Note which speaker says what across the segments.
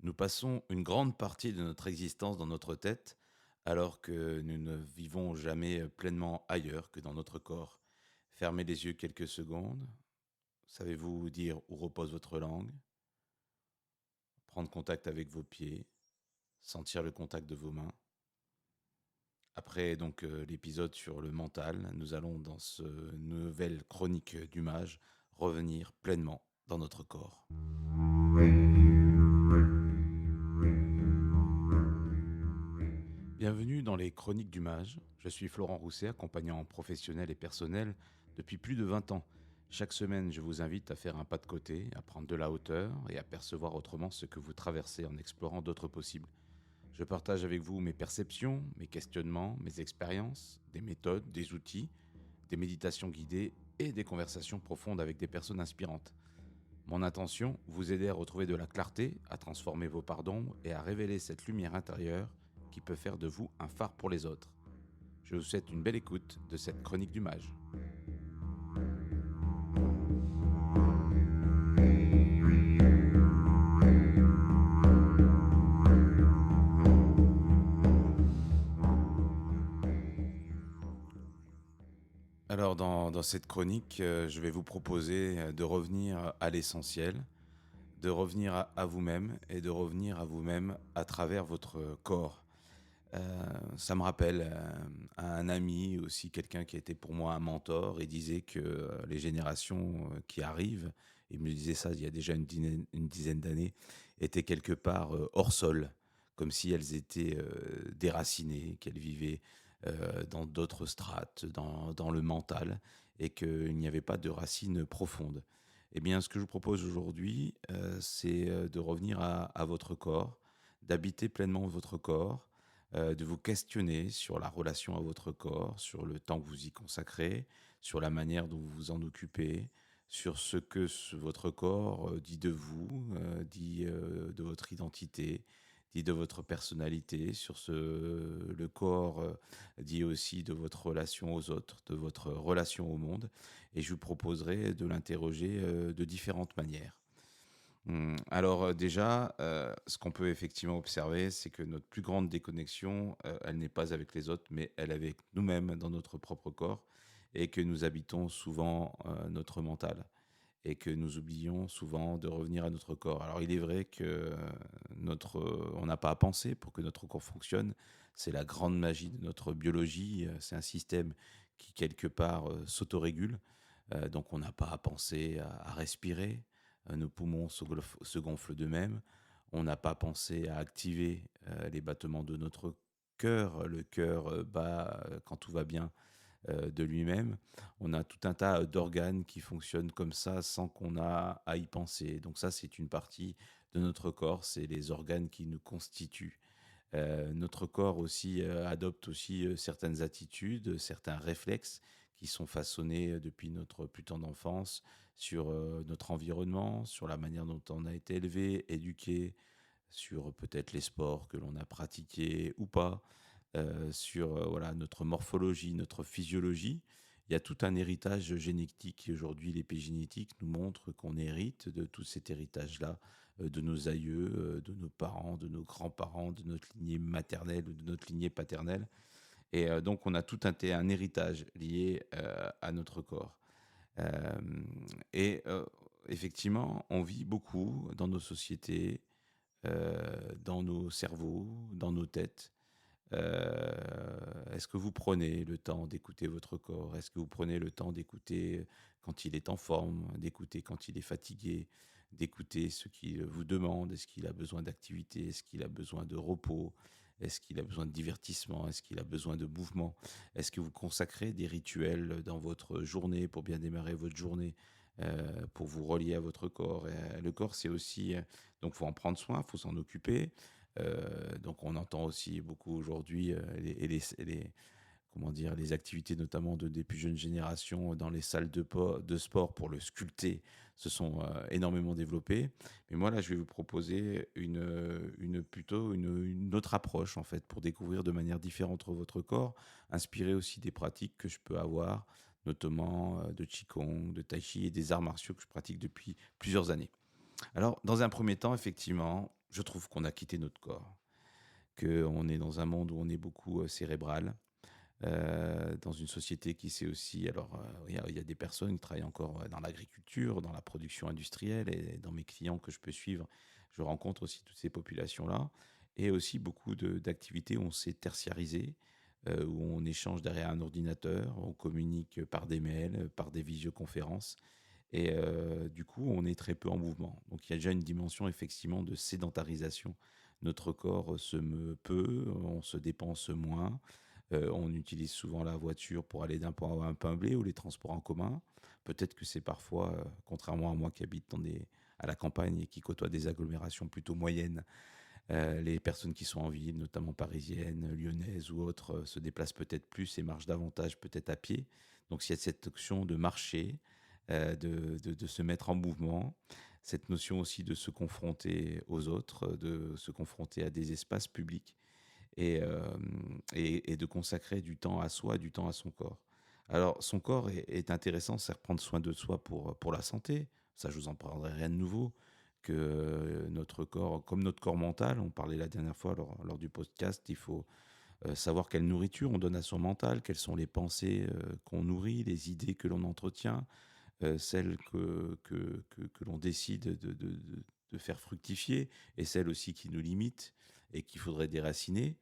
Speaker 1: Nous passons une grande partie de notre existence dans notre tête, alors que nous ne vivons jamais pleinement ailleurs que dans notre corps. Fermez les yeux quelques secondes. Savez-vous dire où repose votre langue? Prendre contact avec vos pieds, sentir le contact de vos mains. Après l'épisode sur le mental, nous allons dans ce nouvelle chronique du mage revenir pleinement dans notre corps. Bienvenue dans les Chroniques du Mage. Je suis Florent Rousset, accompagnant professionnel et personnel depuis plus de 20 ans. Chaque semaine, je vous invite à faire un pas de côté, à prendre de la hauteur et à percevoir autrement ce que vous traversez en explorant d'autres possibles. Je partage avec vous mes perceptions, mes questionnements, mes expériences, des méthodes, des outils, des méditations guidées et des conversations profondes avec des personnes inspirantes. Mon intention, vous aider à retrouver de la clarté, à transformer vos parts d'ombre et à révéler cette lumière intérieure qui peut faire de vous un phare pour les autres. Je vous souhaite une belle écoute de cette chronique du mage. Alors dans cette chronique, je vais vous proposer de revenir à l'essentiel, de revenir à vous-même et de revenir à vous-même à travers votre corps. Heu, Ça me rappelle, un ami, aussi quelqu'un qui a été pour moi un mentor et disait que, les générations, qui arrivent, il me disait ça il y a déjà une dizaine d'années, étaient quelque part, hors sol, comme si elles étaient, déracinées, qu'elles vivaient, dans d'autres strates, dans le mental et qu'il n'y avait pas de racines profondes. Eh bien, ce que je vous propose aujourd'hui, c'est, de revenir à votre corps, d'habiter pleinement votre corps, de vous questionner sur la relation à votre corps, sur le temps que vous y consacrez, sur la manière dont vous vous en occupez, sur ce que votre corps dit de vous, dit de votre identité, dit de votre personnalité, le corps dit aussi de votre relation aux autres, de votre relation au monde, et je vous proposerai de l'interroger de différentes manières. Alors, déjà, ce qu'on peut effectivement observer, c'est que notre plus grande déconnexion, elle n'est pas avec les autres, mais elle est avec nous-mêmes dans notre propre corps et que nous habitons souvent, notre mental et que nous oublions souvent de revenir à notre corps. Alors il est vrai que, on n'a pas à penser pour que notre corps fonctionne. C'est la grande magie de notre biologie, c'est un système qui quelque part, s'autorégule, donc on n'a pas à penser à respirer, nos poumons se gonflent d'eux-mêmes. On n'a pas pensé à activer, les battements de notre cœur. Le cœur, bat, quand tout va bien, de lui-même. On a tout un tas d'organes qui fonctionnent comme ça sans qu'on a à y penser. Donc ça, c'est une partie de notre corps, c'est les organes qui nous constituent. Notre corps aussi, adopte aussi, certaines attitudes, certains réflexes qui sont façonnés, depuis notre plus tendre enfance sur, notre environnement, sur la manière dont on a été élevé, éduqué, sur peut-être les sports que l'on a pratiqués ou pas, sur, voilà, notre morphologie, notre physiologie. Il y a tout un héritage génétique qui aujourd'hui l'épigénétique nous montre qu'on hérite de tout cet héritage-là, de nos aïeux, de nos parents, de nos grands-parents, de notre lignée maternelle ou de notre lignée paternelle et donc on a tout un héritage lié, à notre corps. Et effectivement, on vit beaucoup dans nos sociétés, dans nos cerveaux, dans nos têtes. Est-ce que vous prenez le temps d'écouter votre corps? Est-ce que vous prenez le temps d'écouter quand il est en forme, d'écouter quand il est fatigué, d'écouter ce qu'il vous demande? Est-ce qu'il a besoin d'activité? Est-ce qu'il a besoin de repos? Est-ce qu'il a besoin de divertissement? Est-ce qu'il a besoin de mouvement? Est-ce que vous consacrez des rituels dans votre journée pour bien démarrer votre journée, pour vous relier à votre corps? Et le corps, c'est aussi, donc faut en prendre soin, faut s'en occuper. Donc on entend aussi beaucoup aujourd'hui, les comment dire? Les activités notamment des plus jeunes générations dans les salles de sport pour le sculpter se sont, énormément développées. Mais moi là, je vais vous proposer une autre approche en fait pour découvrir de manière différente votre corps, inspiré aussi des pratiques que je peux avoir, notamment, de qigong, de tai chi et des arts martiaux que je pratique depuis plusieurs années. Alors dans un premier temps, effectivement, je trouve qu'on a quitté notre corps, qu'on est dans un monde où on est beaucoup cérébral, dans une société qui sait aussi, alors il y a des personnes qui travaillent encore dans l'agriculture, dans la production industrielle, et dans mes clients que je peux suivre, je rencontre aussi toutes ces populations-là, et aussi beaucoup d'activités où on s'est tertiarisé, où on échange derrière un ordinateur, on communique par des mails, par des visioconférences, et du coup, on est très peu en mouvement. Donc il y a déjà une dimension effectivement de sédentarisation. Notre corps se meut peu, on se dépense moins, on utilise souvent la voiture pour aller d'un point A à un point B ou les transports en commun. Peut-être que c'est parfois, contrairement à moi qui habite à la campagne et qui côtoie des agglomérations plutôt moyennes, les personnes qui sont en ville, notamment parisiennes, lyonnaises ou autres, se déplacent peut-être plus et marchent davantage peut-être à pied. Donc s'il y a cette option de marcher, de se mettre en mouvement, cette notion aussi de se confronter aux autres, de se confronter à des espaces publics, et de consacrer du temps à soi, du temps à son corps. Alors, son corps est intéressant, c'est prendre soin de soi pour la santé. Ça, je vous en parlerai rien de nouveau. Que notre corps, comme notre corps mental, on parlait la dernière fois lors du podcast, il faut savoir quelle nourriture on donne à son mental, quelles sont les pensées qu'on nourrit, les idées que l'on entretient, celles que l'on décide de faire fructifier, et celles aussi qui nous limitent et qu'il faudrait déraciner.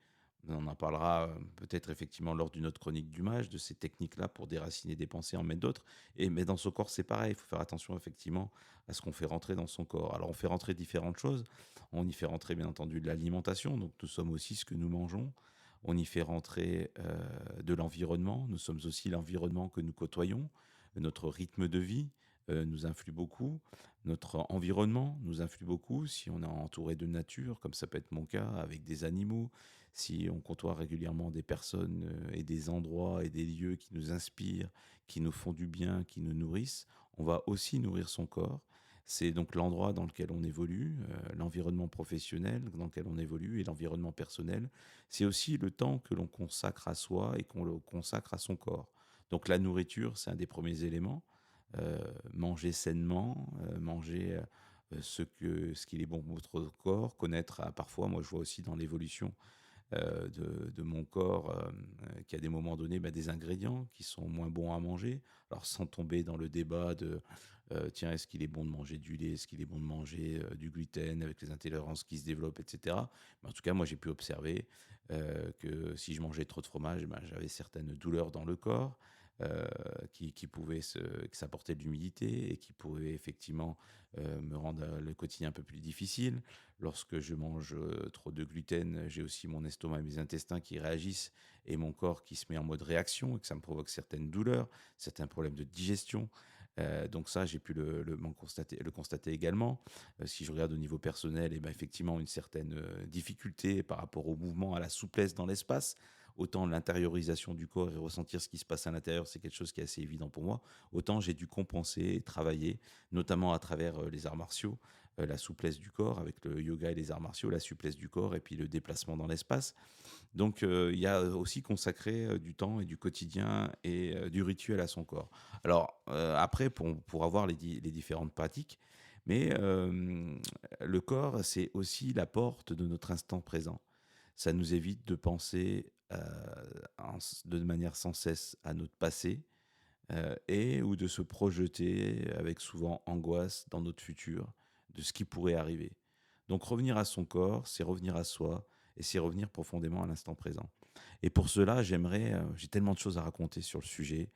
Speaker 1: On en parlera peut-être effectivement lors d'une autre chronique du mage, de ces techniques-là pour déraciner des pensées, en mettre d'autres. Mais dans son corps, c'est pareil, il faut faire attention effectivement à ce qu'on fait rentrer dans son corps. Alors on fait rentrer différentes choses. On y fait rentrer bien entendu de l'alimentation, donc nous sommes aussi ce que nous mangeons. On y fait rentrer de l'environnement, nous sommes aussi l'environnement que nous côtoyons. Notre rythme de vie nous influe beaucoup, notre environnement nous influe beaucoup, si on est entouré de nature, comme ça peut être mon cas, avec des animaux, si on côtoie régulièrement des personnes et des endroits et des lieux qui nous inspirent, qui nous font du bien, qui nous nourrissent, on va aussi nourrir son corps. C'est donc l'endroit dans lequel on évolue, l'environnement professionnel dans lequel on évolue, et l'environnement personnel. C'est aussi le temps que l'on consacre à soi et qu'on le consacre à son corps. Donc la nourriture, c'est un des premiers éléments. Manger sainement, manger ce qu'il est bon pour votre corps, connaître parfois, moi je vois aussi dans l'évolution de mon corps, qui à des moments donnés, des ingrédients qui sont moins bons à manger. Alors sans tomber dans le débat de tiens, est-ce qu'il est bon de manger du lait, est-ce qu'il est bon de manger du gluten avec les intolérances qui se développent, etc. Mais en tout cas, moi j'ai pu observer que si je mangeais trop de fromage, j'avais certaines douleurs dans le corps. Qui pouvaient que ça apportait de l'humidité et qui pouvaient effectivement me rendre le quotidien un peu plus difficile. Lorsque je mange trop de gluten, j'ai aussi mon estomac et mes intestins qui réagissent, et mon corps qui se met en mode réaction, et que ça me provoque certaines douleurs, certains problèmes de digestion. Donc ça, j'ai pu le constater également. Si je regarde au niveau personnel, et ben effectivement une certaine difficulté par rapport au mouvement, à la souplesse dans l'espace. Autant l'intériorisation du corps et ressentir ce qui se passe à l'intérieur, c'est quelque chose qui est assez évident pour moi. Autant j'ai dû compenser et travailler, notamment à travers les arts martiaux, la souplesse du corps avec le yoga et les arts martiaux, la souplesse du corps et puis le déplacement dans l'espace. Donc il y a aussi consacré du temps et du quotidien et du rituel à son corps. Alors après, pour avoir les différentes pratiques, mais le corps, c'est aussi la porte de notre instant présent. Ça nous évite de penser de manière sans cesse à notre passé, et ou de se projeter avec souvent angoisse dans notre futur, de ce qui pourrait arriver. Donc revenir à son corps, c'est revenir à soi, et c'est revenir profondément à l'instant présent. Et pour cela, j'ai tellement de choses à raconter sur le sujet.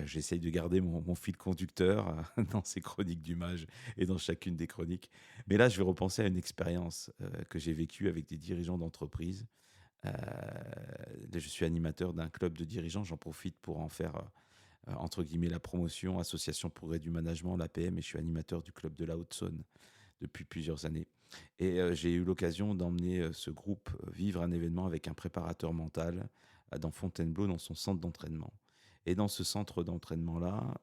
Speaker 1: J'essaye de garder mon fil conducteur dans ces chroniques du mage et dans chacune des chroniques. Mais là, je vais repenser à une expérience que j'ai vécue avec des dirigeants d'entreprise. Je suis animateur d'un club de dirigeants, j'en profite pour en faire entre guillemets la promotion, Association Progrès du Management, l'APM, et je suis animateur du club de la Haute-Saône depuis plusieurs années. Et j'ai eu l'occasion d'emmener ce groupe vivre un événement avec un préparateur mental dans Fontainebleau, dans son centre d'entraînement. Et dans ce centre d'entraînement-là,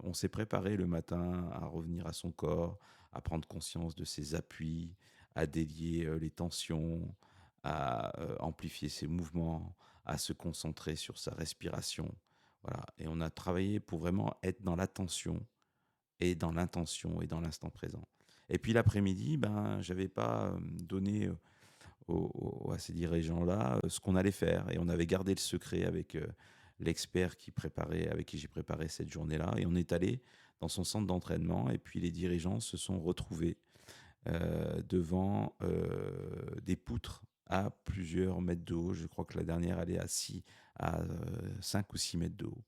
Speaker 1: on s'est préparé le matin à revenir à son corps, à prendre conscience de ses appuis, à délier les tensions, à amplifier ses mouvements, à se concentrer sur sa respiration. Voilà. Et on a travaillé pour vraiment être dans l'attention et dans l'intention et dans l'instant présent. Et puis l'après-midi, ben, j'avais pas donné à ces dirigeants-là ce qu'on allait faire. Et on avait gardé le secret avec l'expert avec qui j'ai préparé cette journée-là. Et on est allé dans son centre d'entraînement. Et puis les dirigeants se sont retrouvés devant des poutres à plusieurs mètres de haut. Je crois que la dernière, elle est à 5 ou 6 mètres de haut.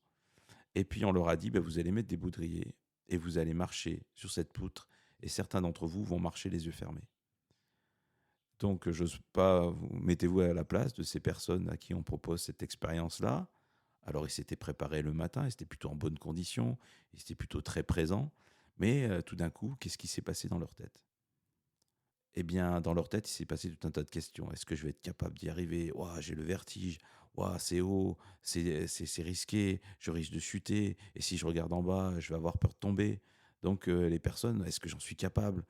Speaker 1: Et puis on leur a dit, ben, vous allez mettre des baudriers et vous allez marcher sur cette poutre. Et certains d'entre vous vont marcher les yeux fermés. Donc, j'ose pas, mettez-vous à la place de ces personnes à qui on propose cette expérience-là. Alors, ils s'étaient préparés le matin, ils étaient plutôt en bonne condition, ils étaient plutôt très présents. Mais tout d'un coup, qu'est-ce qui s'est passé dans leur tête? Eh bien, dans leur tête, il s'est passé tout un tas de questions. Est-ce que je vais être capable d'y arriver? Ouah, j'ai le vertige. Ouah, c'est haut, c'est risqué, je risque de chuter. Et si je regarde en bas, je vais avoir peur de tomber. Donc, les personnes, est-ce que j'en suis capable?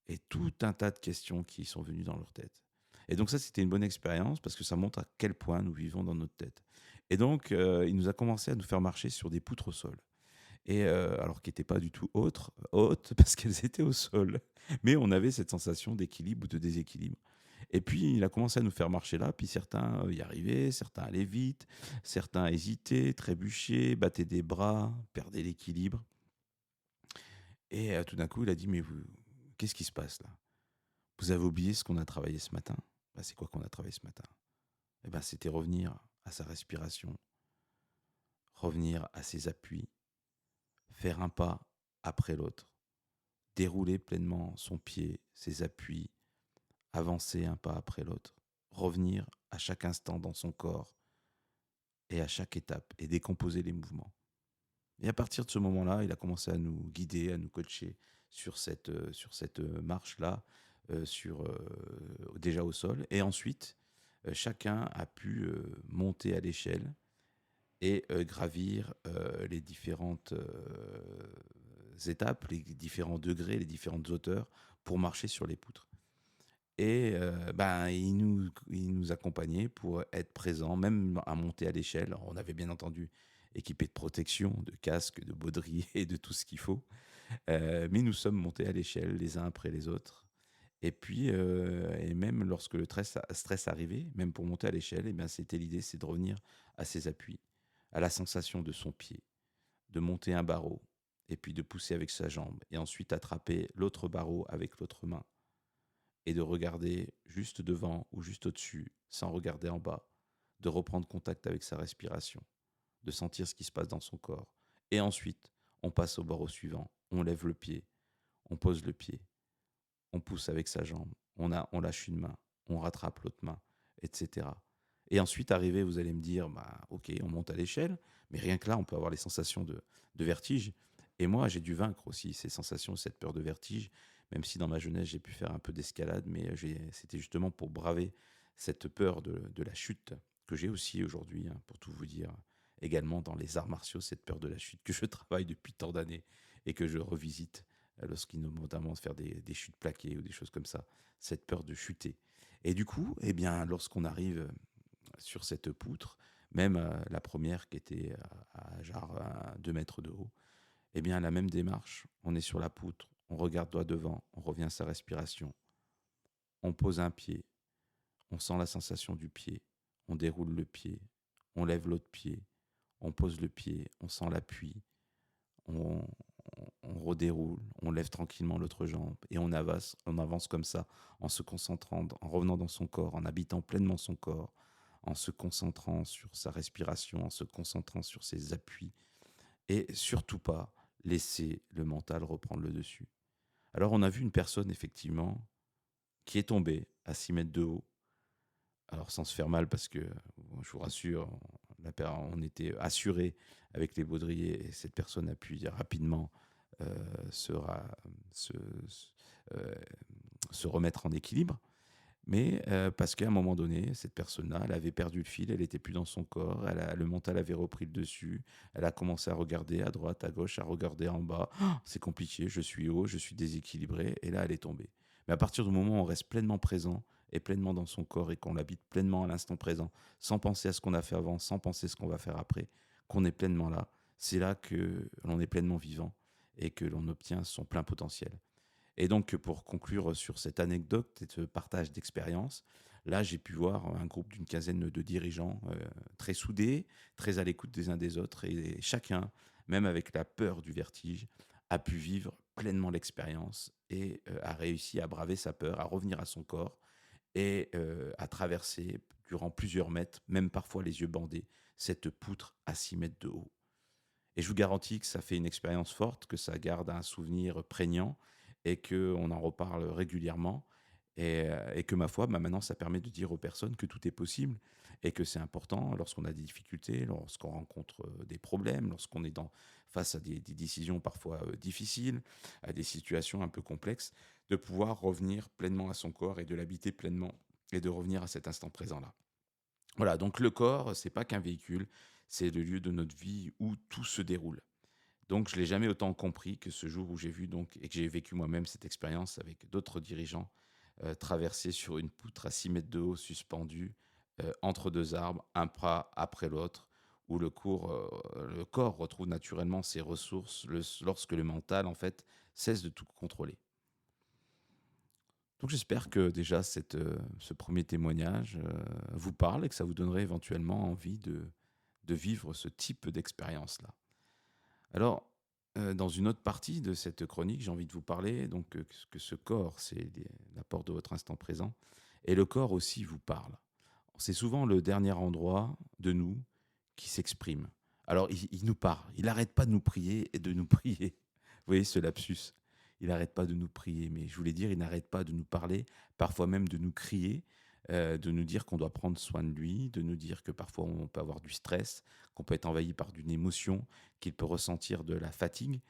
Speaker 1: Et tout un tas de questions qui sont venues dans leur tête. Et donc ça, c'était une bonne expérience parce que ça montre à quel point nous vivons dans notre tête. Et donc, il nous a commencé à nous faire marcher sur des poutres au sol. Et alors qui n'étaient pas du tout hautes parce qu'elles étaient au sol. Mais on avait cette sensation d'équilibre ou de déséquilibre. Et puis, il a commencé à nous faire marcher là. Puis certains y arrivaient, certains allaient vite, certains hésitaient, trébuchaient, battaient des bras, perdaient l'équilibre. Et tout d'un coup, il a dit, mais vous, qu'est-ce qui se passe là? Vous avez oublié ce qu'on a travaillé ce matin? Bah, c'est quoi qu'on a travaillé ce matin? Eh ben, c'était revenir à sa respiration, revenir à ses appuis, faire un pas après l'autre, dérouler pleinement son pied, ses appuis, avancer un pas après l'autre, revenir à chaque instant dans son corps et à chaque étape et décomposer les mouvements. Et à partir de ce moment-là, il a commencé à nous guider, à nous coacher sur cette marche-là, déjà au sol. Et ensuite, chacun a pu monter à l'échelle et gravir les différentes étapes, les différents degrés, les différentes hauteurs pour marcher sur les poutres. Et ben, il nous accompagnait pour être présent, même à monter à l'échelle. On avait bien entendu équipé de protection, de casque, de baudrier et de tout ce qu'il faut. Mais nous sommes montés à l'échelle les uns après les autres. Et puis, et même lorsque le stress arrivait, même pour monter à l'échelle, eh bien, c'était l'idée, c'est de revenir à ses appuis, à la sensation de son pied, de monter un barreau, et puis de pousser avec sa jambe, et ensuite attraper l'autre barreau avec l'autre main, et de regarder juste devant ou juste au-dessus, sans regarder en bas, de reprendre contact avec sa respiration, de sentir ce qui se passe dans son corps. Et ensuite, on passe au barreau suivant, on lève le pied, on pose le pied, on pousse avec sa jambe, on lâche une main, on rattrape l'autre main, etc. Et ensuite, arrivé, vous allez me dire, bah, ok, on monte à l'échelle, mais rien que là, on peut avoir les sensations de vertige. Et moi, j'ai dû vaincre aussi ces sensations, cette peur de vertige, même si dans ma jeunesse, j'ai pu faire un peu d'escalade, mais c'était justement pour braver cette peur de la chute que j'ai aussi aujourd'hui, hein, pour tout vous dire. Également dans les arts martiaux, cette peur de la chute que je travaille depuis tant d'années et que je revisite lorsqu'il nous notamment de faire des chutes plaquées ou des choses comme ça, cette peur de chuter. Et du coup, eh bien, lorsqu'on arrive sur cette poutre, même la première qui était genre à 2 mètres de haut, eh bien, la même démarche, on est sur la poutre, on regarde droit devant, on revient à sa respiration, on pose un pied, on sent la sensation du pied, on déroule le pied, on lève l'autre pied, on pose le pied, on sent l'appui, on, on redéroule, on lève tranquillement l'autre jambe et on avance comme ça en se concentrant, en revenant dans son corps, en habitant pleinement son corps, en se concentrant sur sa respiration, en se concentrant sur ses appuis et surtout pas laisser le mental reprendre le dessus. Alors on a vu une personne effectivement qui est tombée à 6 mètres de haut, alors sans se faire mal parce que bon, je vous rassure, on était assuré avec les baudriers et cette personne a pu rapidement euh, se, ra- se, euh, se remettre en équilibre. Mais parce qu'à un moment donné, cette personne-là, elle avait perdu le fil, elle n'était plus dans son corps, le mental avait repris le dessus, elle a commencé à regarder à droite, à gauche, à regarder en bas. Ah, c'est compliqué, je suis haut, je suis déséquilibré, et là, elle est tombée. Mais à partir du moment où on reste pleinement présent et pleinement dans son corps et qu'on l'habite pleinement à l'instant présent, sans penser à ce qu'on a fait avant, sans penser à ce qu'on va faire après, qu'on est pleinement là, c'est là que l'on est pleinement vivant et que l'on obtient son plein potentiel. Et donc, pour conclure sur cette anecdote et ce partage d'expérience, là, j'ai pu voir un groupe d'une quinzaine de dirigeants très soudés, très à l'écoute des uns des autres, et chacun, même avec la peur du vertige, a pu vivre pleinement l'expérience et a réussi à braver sa peur, à revenir à son corps et à traverser durant plusieurs mètres, même parfois les yeux bandés, cette poutre à 6 mètres de haut. Et je vous garantis que ça fait une expérience forte, que ça garde un souvenir prégnant et qu'on en reparle régulièrement. Et que ma foi, bah, maintenant, ça permet de dire aux personnes que tout est possible et que c'est important lorsqu'on a des difficultés, lorsqu'on rencontre des problèmes, lorsqu'on est face à des décisions parfois difficiles, à des situations un peu complexes, de pouvoir revenir pleinement à son corps et de l'habiter pleinement et de revenir à cet instant présent-là. Voilà, donc le corps, c'est pas qu'un véhicule, c'est le lieu de notre vie où tout se déroule. Donc je l'ai jamais autant compris que ce jour où j'ai vu donc et que j'ai vécu moi-même cette expérience avec d'autres dirigeants, traverser sur une poutre à 6 mètres de haut suspendue, entre 2 arbres, un pas après l'autre, où le corps retrouve naturellement ses ressources lorsque le mental, en fait, cesse de tout contrôler. Donc j'espère que déjà ce premier témoignage, vous parle et que ça vous donnerait éventuellement envie de vivre ce type d'expérience-là. Alors, dans une autre partie de cette chronique, j'ai envie de vous parler donc, que ce corps, c'est l'apport de votre instant présent et le corps aussi vous parle. C'est souvent le dernier endroit de nous qui s'exprime. Alors il nous parle, il n'arrête pas de nous prier et de nous prier. Vous voyez ce lapsus? Il n'arrête pas de nous prier, mais je voulais dire, il n'arrête pas de nous parler, parfois même de nous crier, de nous dire qu'on doit prendre soin de lui, de nous dire que parfois on peut avoir du stress, qu'on peut être envahi par d'une émotion, qu'il peut ressentir de la fatigue.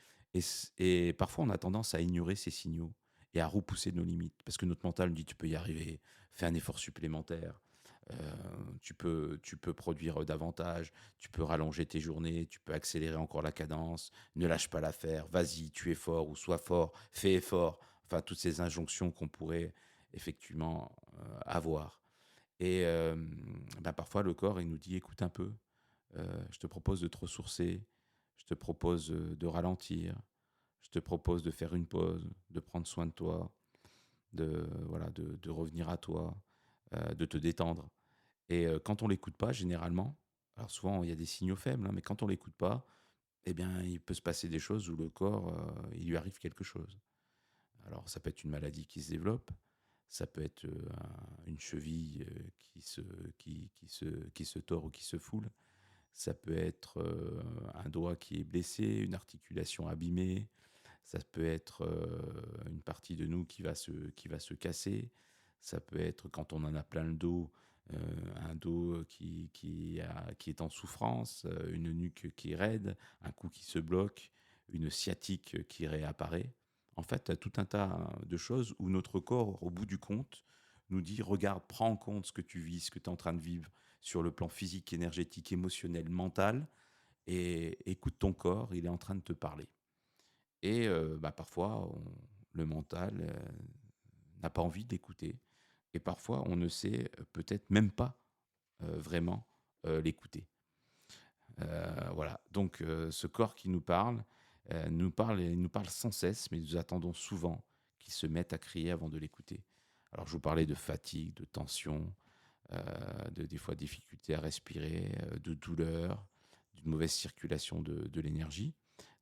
Speaker 1: Et parfois on a tendance à ignorer ces signaux et à repousser nos limites, parce que notre mental nous dit: «Tu peux y arriver, fais un effort supplémentaire». Tu peux produire davantage, tu peux rallonger tes journées, tu peux accélérer encore la cadence, ne lâche pas l'affaire, vas-y, tu es fort ou sois fort, fais effort. Enfin, toutes ces injonctions qu'on pourrait effectivement avoir. Et bah, parfois, le corps, il nous dit: écoute un peu, je te propose de te ressourcer, je te propose de ralentir, je te propose de faire une pause, de prendre soin de toi, voilà, de revenir à toi, de te détendre. Et quand on l'écoute pas généralement, alors souvent il y a des signaux faibles, hein, mais quand on l'écoute pas, eh bien, il peut se passer des choses où le corps, il lui arrive quelque chose. Alors ça peut être une maladie qui se développe, ça peut être, une cheville, qui se tord ou qui se foule, ça peut être, un doigt qui est blessé, une articulation abîmée, ça peut être, une partie de nous qui va se casser. Ça peut être quand on en a plein le dos, un dos qui est en souffrance, une nuque qui est raide, un cou qui se bloque, une sciatique qui réapparaît. En fait, tout un tas de choses où notre corps, au bout du compte, nous dit: «Regarde, prends en compte ce que tu vis, ce que tu es en train de vivre sur le plan physique, énergétique, émotionnel, mental et écoute ton corps, il est en train de te parler». Et bah, parfois, le mental, n'a pas envie d'écouter et parfois on ne sait, peut-être même pas, vraiment, l'écouter. Voilà, donc ce corps qui nous parle et il nous parle sans cesse, mais nous attendons souvent qu'il se mette à crier avant de l'écouter. Alors je vous parlais de fatigue, de tension, de des fois difficulté à respirer, de douleur, d'une mauvaise circulation de l'énergie.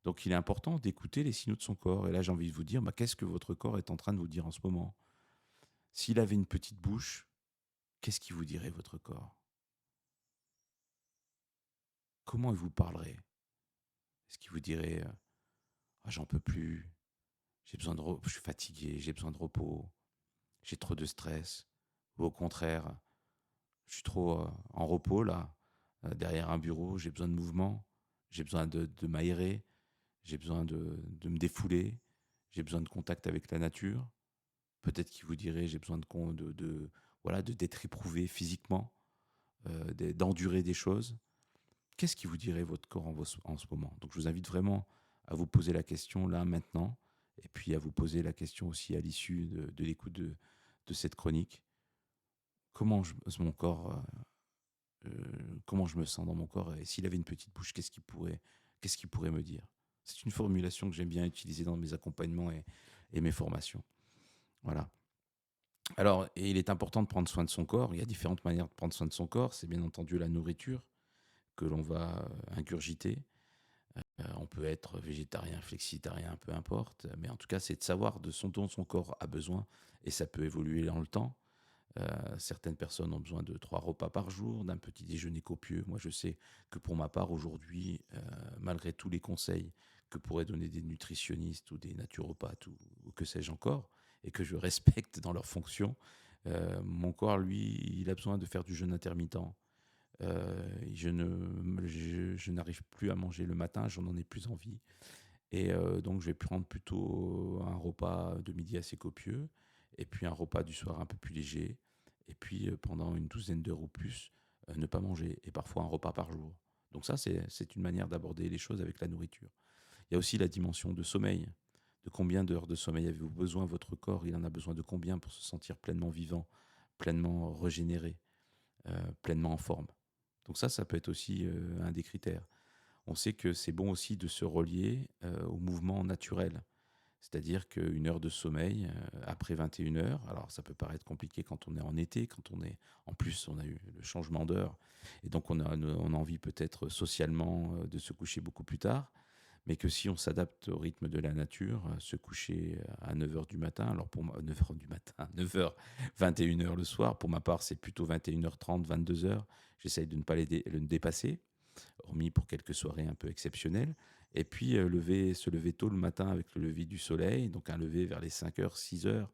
Speaker 1: Donc il est important d'écouter les signaux de son corps. Et là, j'ai envie de vous dire, bah, qu'est-ce que votre corps est en train de vous dire en ce moment? S'il avait une petite bouche, qu'est-ce qu'il vous dirait votre corps? Comment il vous parlerait? Est-ce qu'il vous dirait, «Ah, j'en peux plus, j'ai besoin de je suis fatigué, j'ai besoin de repos, j'ai trop de stress», ou au contraire: «Je suis trop, en repos là, derrière un bureau, j'ai besoin de mouvement, j'ai besoin de m'aérer, j'ai besoin de me défouler, j'ai besoin de contact avec la nature». Peut-être qu'il vous dirait: «J'ai besoin voilà, d'être éprouvé physiquement, d'endurer des choses». Qu'est-ce qui vous dirait votre corps en ce moment? Donc je vous invite vraiment à vous poser la question là, maintenant, et puis à vous poser la question aussi à l'issue de l'écoute de cette chronique. Mon corps, comment je me sens dans mon corps? Et s'il avait une petite bouche, qu'est-ce qu'il pourrait me dire? C'est une formulation que j'aime bien utiliser dans mes accompagnements et mes formations. Voilà. Alors, et il est important de prendre soin de son corps. Il y a différentes manières de prendre soin de son corps. C'est bien entendu la nourriture que l'on va ingurgiter. On peut être végétarien, flexitarien, peu importe. Mais en tout cas, c'est de savoir de son dont son corps a besoin. Et ça peut évoluer dans le temps. Certaines personnes ont besoin de 3 repas par jour, d'un petit déjeuner copieux. Moi, je sais que pour ma part, aujourd'hui, malgré tous les conseils que pourraient donner des nutritionnistes ou des naturopathes ou que sais-je encore, et que je respecte dans leurs fonctions, mon corps, lui, il a besoin de faire du jeûne intermittent. Je n'arrive plus à manger le matin, j'en en ai plus envie. Et donc, je vais prendre plutôt un repas de midi assez copieux, et puis un repas du soir un peu plus léger, et puis pendant une douzaine d'heures ou plus, ne pas manger, et parfois un repas par jour. Donc ça, c'est une manière d'aborder les choses avec la nourriture. Il y a aussi la dimension de sommeil. De combien d'heures de sommeil avez-vous besoin? Votre corps, il en a besoin de combien pour se sentir pleinement vivant, pleinement régénéré, pleinement en forme? Donc ça peut être aussi un des critères. On sait que c'est bon aussi de se relier au mouvement naturel. C'est-à-dire qu'une heure de sommeil après 21 heures, alors ça peut paraître compliqué quand on est en été, quand on est en plus on a eu le changement d'heure et donc on a envie peut-être socialement de se coucher beaucoup plus tard, mais que si on s'adapte au rythme de la nature, se coucher à 9 heures du matin, alors pour moi 9 heures du matin, 9 heures, 21 heures le soir, pour ma part c'est plutôt 21h30, 22 heures, j'essaye de ne pas le dépasser, hormis pour quelques soirées un peu exceptionnelles. Et puis se lever tôt le matin avec le lever du soleil, donc un lever vers les 5 heures, 6 heures,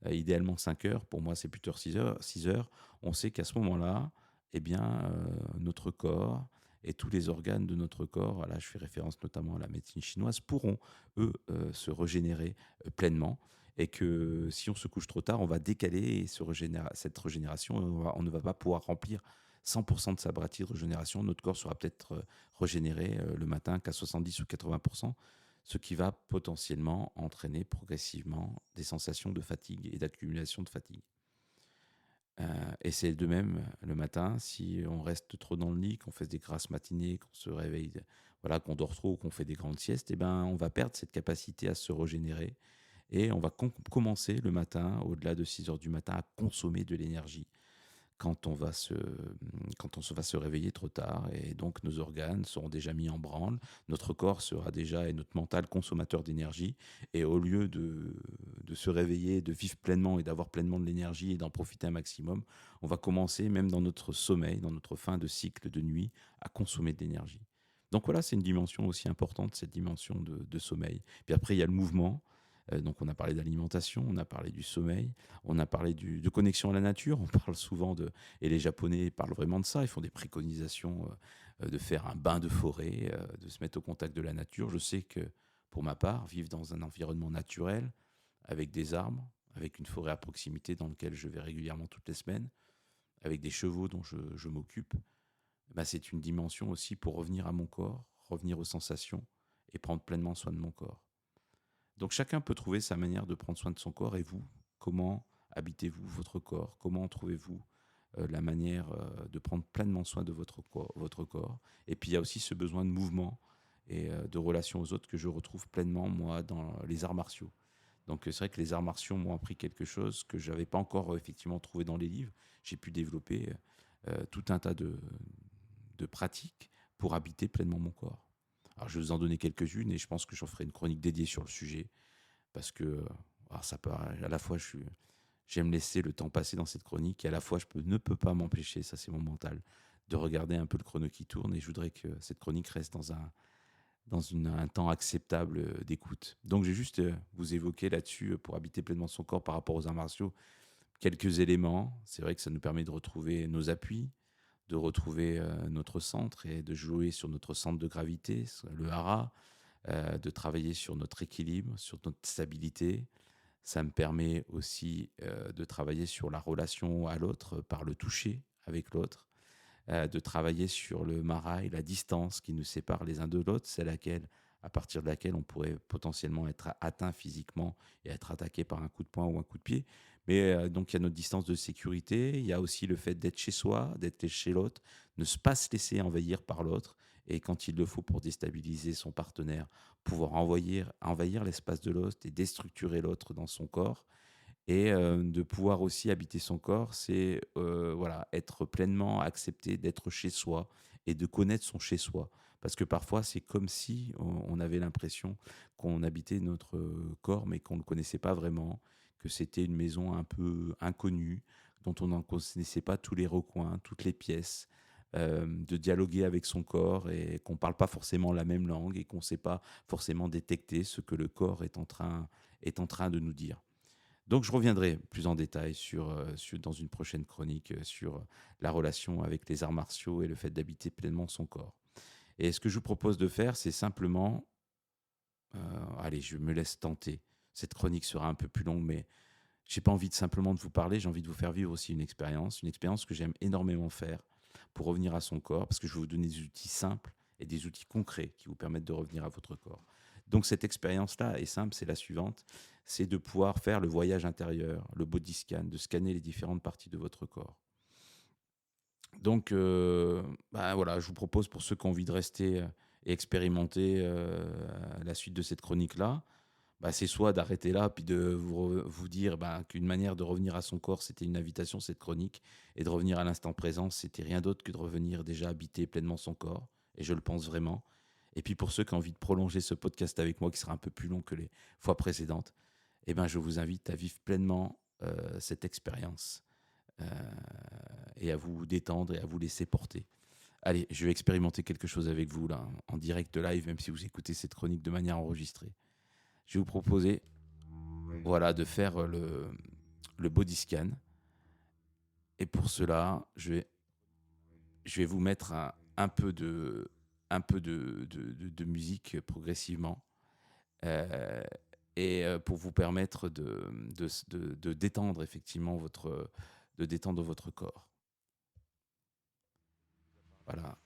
Speaker 1: idéalement 5 heures, pour moi c'est plutôt 6 heures. 6 heures, on sait qu'à ce moment-là, eh bien, notre corps et tous les organes de notre corps, là je fais référence notamment à la médecine chinoise, pourront, eux, se régénérer pleinement. Et que si on se couche trop tard, on va décaler cette régénération et on ne va pas pouvoir remplir 100% de sa batterie de régénération. Notre corps sera peut-être régénéré le matin qu'à 70 ou 80%, ce qui va potentiellement entraîner progressivement des sensations de fatigue et d'accumulation de fatigue. Et c'est de même le matin, si on reste trop dans le lit, qu'on fait des grasses matinées, qu'on se réveille, voilà, qu'on dort trop, qu'on fait des grandes siestes, eh ben, on va perdre cette capacité à se régénérer et on va commencer le matin, au-delà de 6 heures du matin, à consommer de l'énergie quand on va se, quand on va se réveiller trop tard. Et donc, nos organes seront déjà mis en branle, notre corps sera déjà, et notre mental, consommateur d'énergie. Et au lieu de se réveiller, de vivre pleinement et d'avoir pleinement de l'énergie et d'en profiter un maximum, on va commencer, même dans notre sommeil, dans notre fin de cycle de nuit, à consommer de l'énergie. Donc voilà, c'est une dimension aussi importante, cette dimension de sommeil. Puis après, il y a le mouvement. Donc on a parlé d'alimentation, on a parlé du sommeil, on a parlé de connexion à la nature, on parle souvent de... Et les Japonais parlent vraiment de ça, ils font des préconisations de faire un bain de forêt, de se mettre au contact de la nature. Je sais que pour ma part, vivre dans un environnement naturel, avec des arbres, avec une forêt à proximité dans laquelle je vais régulièrement toutes les semaines, avec des chevaux dont je m'occupe, bah, c'est une dimension aussi pour revenir à mon corps, revenir aux sensations et prendre pleinement soin de mon corps. Donc chacun peut trouver sa manière de prendre soin de son corps. Et vous, comment habitez-vous votre corps? Comment trouvez-vous la manière de prendre pleinement soin de votre corps? Et puis il y a aussi ce besoin de mouvement et de relation aux autres que je retrouve pleinement, moi, dans les arts martiaux. Donc c'est vrai que les arts martiaux m'ont appris quelque chose que je n'avais pas encore effectivement trouvé dans les livres. J'ai pu développer tout un tas de pratiques pour habiter pleinement mon corps. Alors je vais vous en donner quelques-unes et je pense que j'en ferai une chronique dédiée sur le sujet parce que alors ça peut, à la fois j'aime laisser le temps passer dans cette chronique et à la fois ne peux pas m'empêcher, ça c'est mon mental, de regarder un peu le chrono qui tourne et je voudrais que cette chronique reste un temps acceptable d'écoute. Donc j'ai juste vous évoquer là-dessus pour habiter pleinement son corps par rapport aux arts martiaux quelques éléments. C'est vrai que ça nous permet de retrouver nos appuis, de retrouver notre centre et de jouer sur notre centre de gravité, le hara, de travailler sur notre équilibre, sur notre stabilité. Ça me permet aussi de travailler sur la relation à l'autre par le toucher avec l'autre, de travailler sur le mara et la distance qui nous sépare les uns de l'autre, c'est à partir de laquelle on pourrait potentiellement être atteint physiquement et être attaqué par un coup de poing ou un coup de pied. Mais donc il y a notre distance de sécurité, il y a aussi le fait d'être chez soi, d'être chez l'autre, ne pas se laisser envahir par l'autre et quand il le faut pour déstabiliser son partenaire, pouvoir envahir l'espace de l'autre et déstructurer l'autre dans son corps et de pouvoir aussi habiter son corps, c'est, voilà, être pleinement accepté d'être chez soi et de connaître son chez soi. Parce que parfois, c'est comme si on avait l'impression qu'on habitait notre, corps, mais qu'on ne le connaissait pas vraiment, que c'était une maison un peu inconnue, dont on n'en connaissait pas tous les recoins, toutes les pièces, de dialoguer avec son corps et qu'on ne parle pas forcément la même langue et qu'on ne sait pas forcément détecter ce que le corps est en train de nous dire. Donc je reviendrai plus en détail dans une prochaine chronique sur la relation avec les arts martiaux et le fait d'habiter pleinement son corps. Et ce que je vous propose de faire, c'est simplement, allez, je me laisse tenter. Cette chronique sera un peu plus longue, mais j'ai pas envie de simplement de vous parler, j'ai envie de vous faire vivre aussi une expérience que j'aime énormément faire pour revenir à son corps, parce que je vais vous donner des outils simples et des outils concrets qui vous permettent de revenir à votre corps. Donc cette expérience-là est simple, c'est la suivante, c'est de pouvoir faire le voyage intérieur, le body scan, de scanner les différentes parties de votre corps. Donc voilà, je vous propose pour ceux qui ont envie de rester et expérimenter la suite de cette chronique-là, c'est soit d'arrêter là, puis de vous dire qu'une manière de revenir à son corps, c'était une invitation, cette chronique, et de revenir à l'instant présent, c'était rien d'autre que de revenir déjà habiter pleinement son corps, et je le pense vraiment. Et puis pour ceux qui ont envie de prolonger ce podcast avec moi, qui sera un peu plus long que les fois précédentes, je vous invite à vivre pleinement cette expérience euh, et à vous détendre et à vous laisser porter. Allez, je vais expérimenter quelque chose avec vous là, en direct live, même si vous écoutez cette chronique de manière enregistrée. Je vais vous proposer, voilà, de faire le body scan. Et pour cela, je vais vous mettre un peu de musique progressivement. euh, et pour vous permettre de détendre effectivement votre corps. Voilà.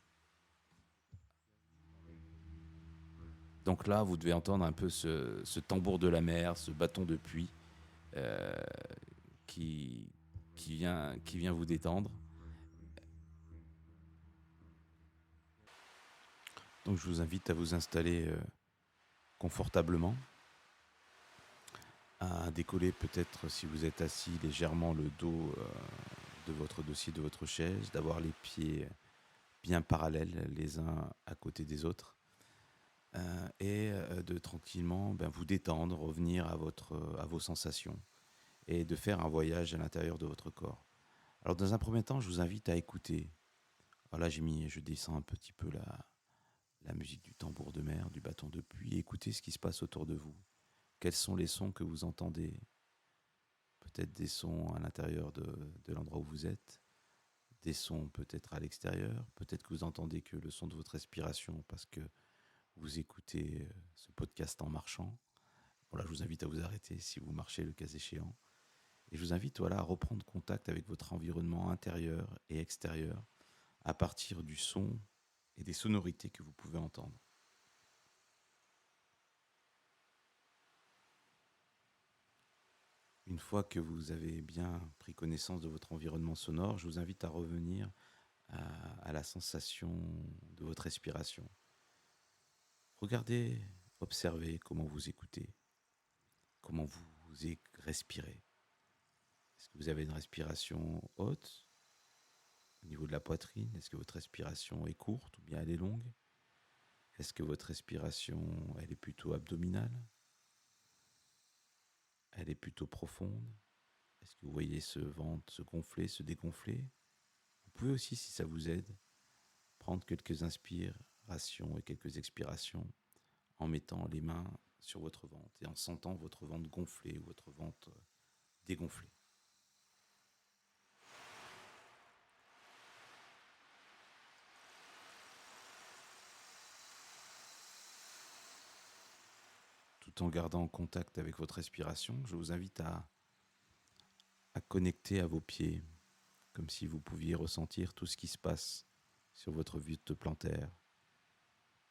Speaker 1: Donc là, vous devez entendre un peu ce tambour de la mer, ce bâton de pluie euh, qui, qui vient vous détendre. Donc je vous invite à vous installer confortablement, à décoller peut-être si vous êtes assis légèrement le dos de votre dossier, de votre chaise, d'avoir les pieds bien parallèles les uns à côté des autres et de tranquillement vous détendre, revenir à vos sensations et de faire un voyage à l'intérieur de votre corps. Alors dans un premier temps, je vous invite à écouter. Voilà, je descends un petit peu la musique du tambour de mer, du bâton de pluie, et écoutez ce qui se passe autour de vous. Quels sont les sons que vous entendez? Peut-être des sons à l'intérieur de l'endroit où vous êtes, des sons peut-être à l'extérieur, peut-être que vous entendez que le son de votre respiration parce que vous écoutez ce podcast en marchant. Voilà, je vous invite à vous arrêter si vous marchez le cas échéant. Et je vous invite à reprendre contact avec votre environnement intérieur et extérieur à partir du son et des sonorités que vous pouvez entendre. Une fois que vous avez bien pris connaissance de votre environnement sonore, je vous invite à revenir à la sensation de votre respiration. Regardez, observez comment vous écoutez, comment vous respirez. Est-ce que vous avez une respiration haute au niveau de la poitrine? Est-ce que votre respiration est courte ou bien elle est longue? Est-ce que votre respiration, elle est plutôt abdominale? Elle est plutôt profonde? Est-ce que vous voyez ce ventre se gonfler, se dégonfler? Vous pouvez aussi, si ça vous aide, prendre quelques inspirations et quelques expirations en mettant les mains sur votre ventre et en sentant votre ventre gonfler ou votre ventre dégonfler. Tout en gardant contact avec votre respiration, je vous invite à connecter à vos pieds, comme si vous pouviez ressentir tout ce qui se passe sur votre voûte plantaire,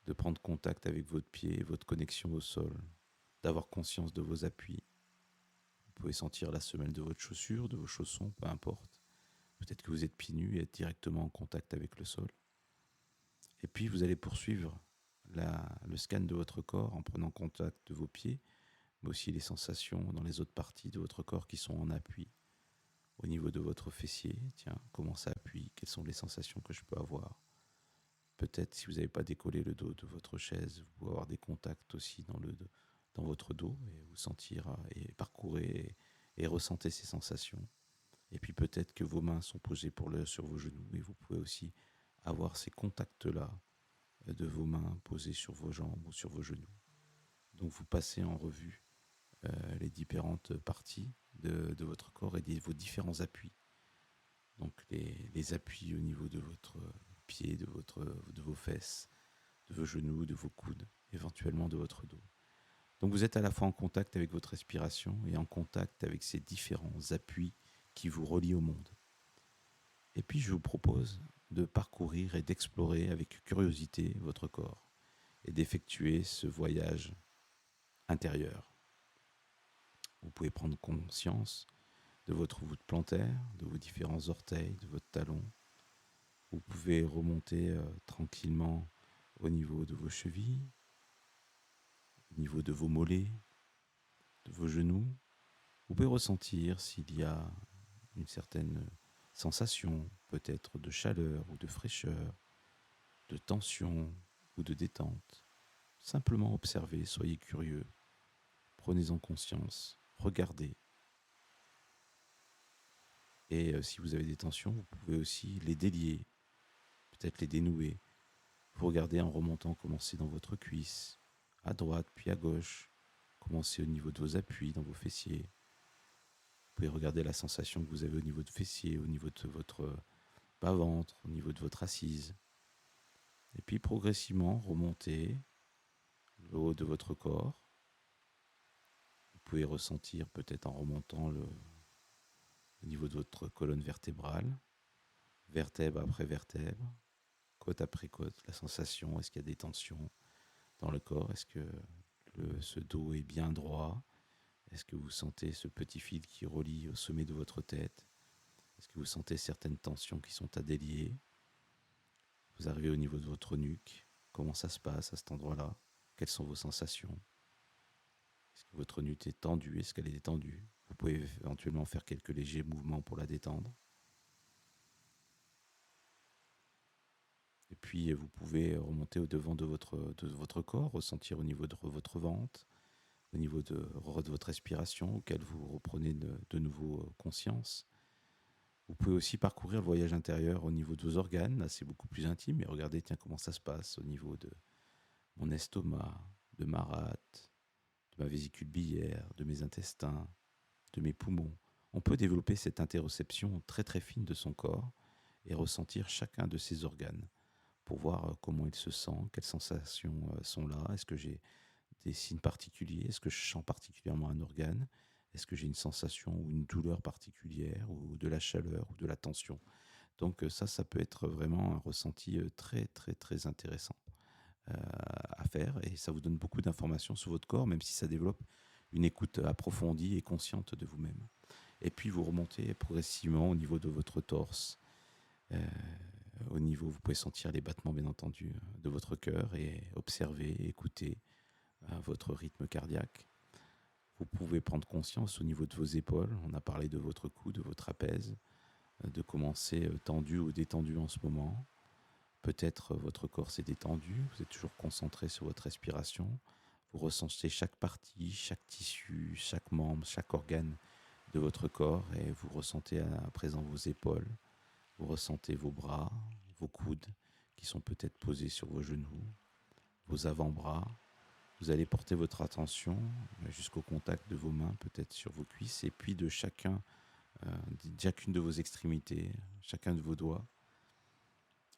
Speaker 1: de prendre contact avec votre pied et votre connexion au sol, d'avoir conscience de vos appuis. Vous pouvez sentir la semelle de votre chaussure, de vos chaussons, peu importe. Peut-être que vous êtes pieds nus et êtes directement en contact avec le sol. Et puis vous allez poursuivre le scan de votre corps en prenant contact de vos pieds, mais aussi les sensations dans les autres parties de votre corps qui sont en appui. Au niveau de votre fessier, tiens, comment ça appuie, quelles sont les sensations que je peux avoir. Peut-être si vous n'avez pas décollé le dos de votre chaise, vous pouvez avoir des contacts aussi dans votre dos et vous sentir et parcourir et ressentez ces sensations. Et puis peut-être que vos mains sont posées sur vos genoux et vous pouvez aussi avoir ces contacts-là de vos mains posées sur vos jambes ou sur vos genoux. Donc vous passez en revue les différentes parties de votre corps et vos différents appuis. Donc les appuis au niveau de votre pied, de vos fesses, de vos genoux, de vos coudes, éventuellement de votre dos. Donc vous êtes à la fois en contact avec votre respiration et en contact avec ces différents appuis qui vous relient au monde. Et puis je vous propose de parcourir et d'explorer avec curiosité votre corps et d'effectuer ce voyage intérieur. Vous pouvez prendre conscience de votre voûte plantaire, de vos différents orteils, de votre talon. Vous pouvez remonter tranquillement au niveau de vos chevilles, au niveau de vos mollets, de vos genoux. Vous pouvez ressentir s'il y a une certaine sensation, peut-être de chaleur ou de fraîcheur, de tension ou de détente. Simplement observez, soyez curieux, prenez-en conscience, regardez. Et si vous avez des tensions, vous pouvez aussi les délier, peut-être les dénouer. Vous regardez en remontant, commencez dans votre cuisse, à droite puis à gauche, commencez au niveau de vos appuis, dans vos fessiers. Vous pouvez regarder la sensation que vous avez au niveau de fessier, au niveau de votre bas-ventre, au niveau de votre assise. Et puis progressivement, remontez le haut de votre corps. Vous pouvez ressentir peut-être en remontant au niveau de votre colonne vertébrale, vertèbre après vertèbre, côte après côte, la sensation, est-ce qu'il y a des tensions dans le corps, est-ce que ce dos est bien droit, est-ce que vous sentez ce petit fil qui relie au sommet de votre tête, est-ce que vous sentez certaines tensions qui sont à délier, vous arrivez au niveau de votre nuque, comment ça se passe à cet endroit-là, quelles sont vos sensations, est-ce que votre nuque est tendue, est-ce qu'elle est détendue, vous pouvez éventuellement faire quelques légers mouvements pour la détendre. Et puis vous pouvez remonter au devant de votre corps, ressentir au niveau de votre ventre, au niveau de votre respiration, auquel vous reprenez de nouveau conscience. Vous pouvez aussi parcourir le voyage intérieur au niveau de vos organes, là c'est beaucoup plus intime, et regardez tiens, comment ça se passe au niveau de mon estomac, de ma rate, de ma vésicule biliaire, de mes intestins, de mes poumons. On peut développer cette interoception très très fine de son corps et ressentir chacun de ses organes pour voir comment il se sent, quelles sensations sont là, est-ce que j'ai des signes particuliers, est-ce que je sens particulièrement un organe, est-ce que j'ai une sensation ou une douleur particulière ou de la chaleur ou de la tension. Donc ça peut être vraiment un ressenti très très très intéressant à faire et ça vous donne beaucoup d'informations sur votre corps, même si ça développe une écoute approfondie et consciente de vous-même. Et puis vous remontez progressivement au niveau de votre torse. Au niveau, vous pouvez sentir les battements, bien entendu, de votre cœur et observer, écouter votre rythme cardiaque. Vous pouvez prendre conscience au niveau de vos épaules. On a parlé de votre cou, de votre trapèze, de comment c'est tendu ou détendu en ce moment. Peut-être votre corps s'est détendu, vous êtes toujours concentré sur votre respiration. Vous ressentez chaque partie, chaque tissu, chaque membre, chaque organe de votre corps et vous ressentez à présent vos épaules. Vous ressentez vos bras, vos coudes qui sont peut-être posés sur vos genoux, vos avant-bras. Vous allez porter votre attention jusqu'au contact de vos mains, peut-être sur vos cuisses, et puis de chacune de vos extrémités, chacun de vos doigts.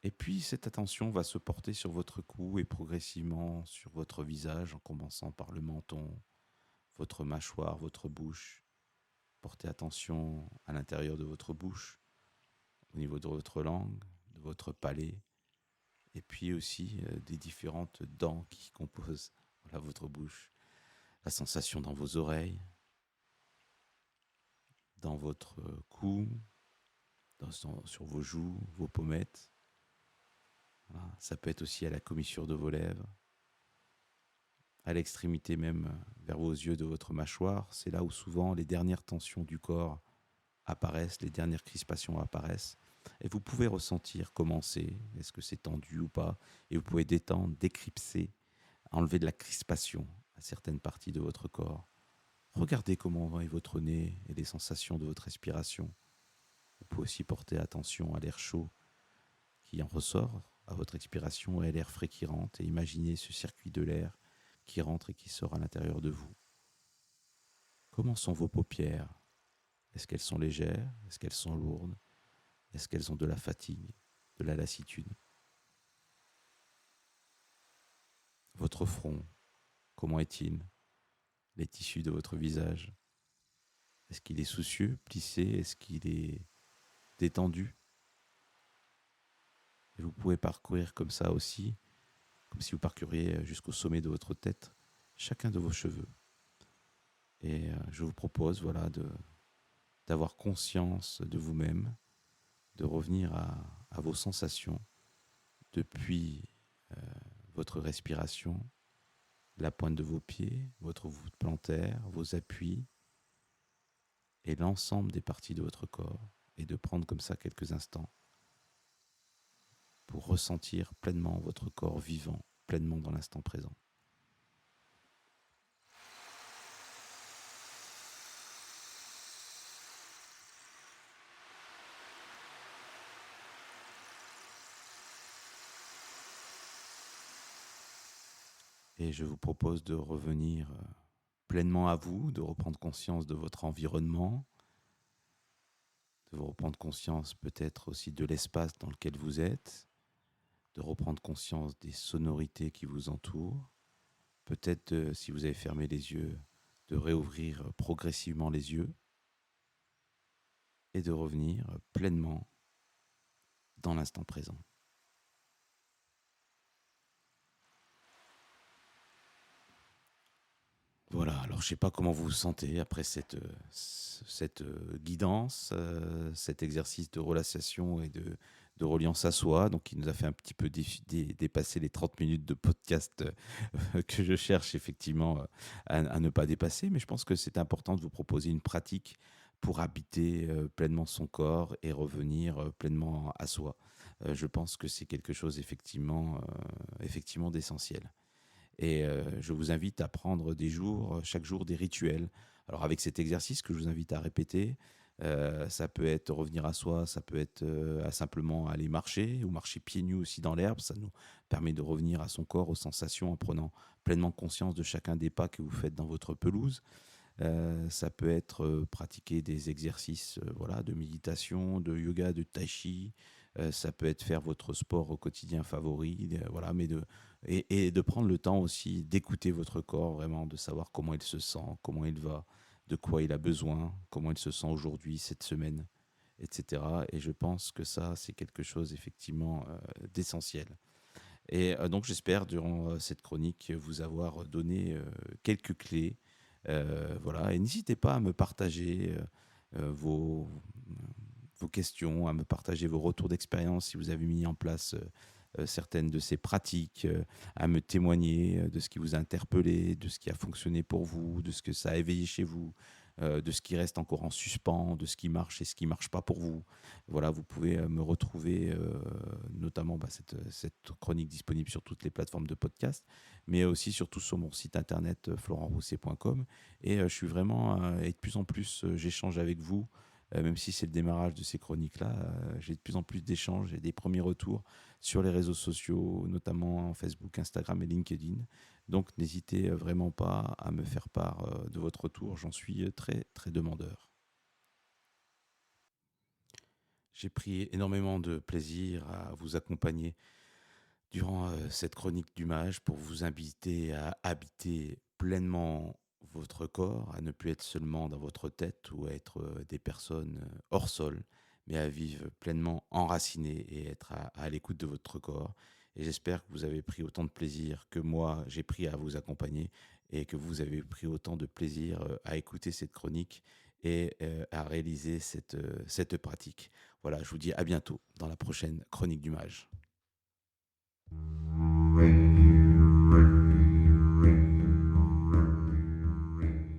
Speaker 1: Et puis cette attention va se porter sur votre cou et progressivement sur votre visage, en commençant par le menton, votre mâchoire, votre bouche. Portez attention à l'intérieur de votre bouche, au niveau de votre langue, de votre palais, et puis aussi des différentes dents qui composent votre bouche. La sensation dans vos oreilles, dans votre cou, sur vos joues, vos pommettes, Voilà. Ça peut être aussi à la commissure de vos lèvres, à l'extrémité même vers vos yeux de votre mâchoire. C'est là où souvent les dernières tensions du corps apparaissent, les dernières crispations apparaissent. Et vous pouvez ressentir comment c'est, est-ce que c'est tendu ou pas, et vous pouvez détendre, décrypter, enlever de la crispation à certaines parties de votre corps. Regardez comment est votre nez et les sensations de votre respiration. Vous pouvez aussi porter attention à l'air chaud qui en ressort à votre expiration et à l'air frais qui rentre, et imaginez ce circuit de l'air qui rentre et qui sort à l'intérieur de vous. Comment sont vos paupières? Est-ce qu'elles sont légères? Est-ce qu'elles sont lourdes? Est-ce qu'elles ont de la fatigue, de la lassitude? Votre front, comment est-il? Les tissus de votre visage, est-ce qu'il est soucieux, plissé? Est-ce qu'il est détendu? Et vous pouvez parcourir comme ça aussi, comme si vous parcouriez jusqu'au sommet de votre tête, chacun de vos cheveux. Et je vous propose d'avoir conscience de vous-même, de revenir à vos sensations depuis euh, votre respiration, la pointe de vos pieds, votre voûte plantaire, vos appuis et l'ensemble des parties de votre corps, et de prendre comme ça quelques instants pour ressentir pleinement votre corps vivant, pleinement dans l'instant présent. Et je vous propose de revenir pleinement à vous, de reprendre conscience de votre environnement, de vous reprendre conscience peut-être aussi de l'espace dans lequel vous êtes, de reprendre conscience des sonorités qui vous entourent, peut-être si vous avez fermé les yeux, de réouvrir progressivement les yeux et de revenir pleinement dans l'instant présent. Voilà, alors je ne sais pas comment vous vous sentez après cette guidance, cet exercice de relaxation et de reliance à soi, donc qui nous a fait un petit peu dépasser les 30 minutes de podcast que je cherche effectivement à ne pas dépasser, mais je pense que c'est important de vous proposer une pratique pour habiter pleinement son corps et revenir pleinement à soi. Je pense que c'est quelque chose effectivement d'essentiel. Et je vous invite à prendre chaque jour des rituels. Alors avec cet exercice que je vous invite à répéter, ça peut être revenir à soi, ça peut être à simplement aller marcher ou marcher pieds nus aussi dans l'herbe. Ça nous permet de revenir à son corps, aux sensations en prenant pleinement conscience de chacun des pas que vous faites dans votre pelouse. Ça peut être pratiquer des exercices voilà, de méditation, de yoga, de tai chi. Ça peut être faire votre sport au quotidien favori. Voilà, et de prendre le temps aussi d'écouter votre corps, vraiment, de savoir comment il se sent, comment il va, de quoi il a besoin, comment il se sent aujourd'hui, cette semaine, etc. Et je pense que ça, c'est quelque chose effectivement d'essentiel. Et donc j'espère, durant cette chronique, vous avoir donné quelques clés. Voilà, et n'hésitez pas à me partager vos questions, à me partager vos retours d'expérience si vous avez mis en place certaines de ces pratiques, à me témoigner de ce qui vous a interpellé, de ce qui a fonctionné pour vous, de ce que ça a éveillé chez vous, de ce qui reste encore en suspens, de ce qui marche et ce qui ne marche pas pour vous. Voilà, vous pouvez me retrouver, notamment cette chronique disponible sur toutes les plateformes de podcast, mais aussi surtout sur mon site internet florentrousset.com. Et je suis vraiment, et de plus en plus, j'échange avec vous. Même si c'est le démarrage de ces chroniques-là, j'ai de plus en plus d'échanges et des premiers retours sur les réseaux sociaux, notamment Facebook, Instagram et LinkedIn. Donc n'hésitez vraiment pas à me faire part de votre retour, j'en suis très très demandeur. J'ai pris énormément de plaisir à vous accompagner durant cette chronique du mage pour vous inviter à habiter pleinement votre corps, à ne plus être seulement dans votre tête ou à être des personnes hors sol, mais à vivre pleinement enraciné et être à l'écoute de votre corps. Et j'espère que vous avez pris autant de plaisir que moi j'ai pris à vous accompagner et que vous avez pris autant de plaisir à écouter cette chronique et à réaliser cette pratique. Voilà, je vous dis à bientôt dans la prochaine chronique du mage.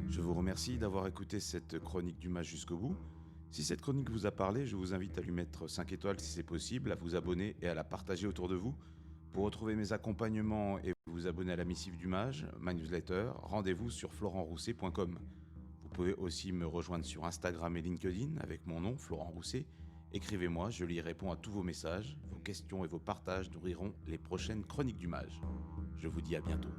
Speaker 1: Je vous remercie d'avoir écouté cette chronique du mage jusqu'au bout. Si cette chronique vous a parlé, je vous invite à lui mettre 5 étoiles si c'est possible, à vous abonner et à la partager autour de vous. Pour retrouver mes accompagnements et vous abonner à la missive du mage, ma newsletter, rendez-vous sur florentrousset.com. Vous pouvez aussi me rejoindre sur Instagram et LinkedIn avec mon nom, Florent Rousset. Écrivez-moi, je y réponds à tous vos messages. Vos questions et vos partages nourriront les prochaines chroniques du mage. Je vous dis à bientôt.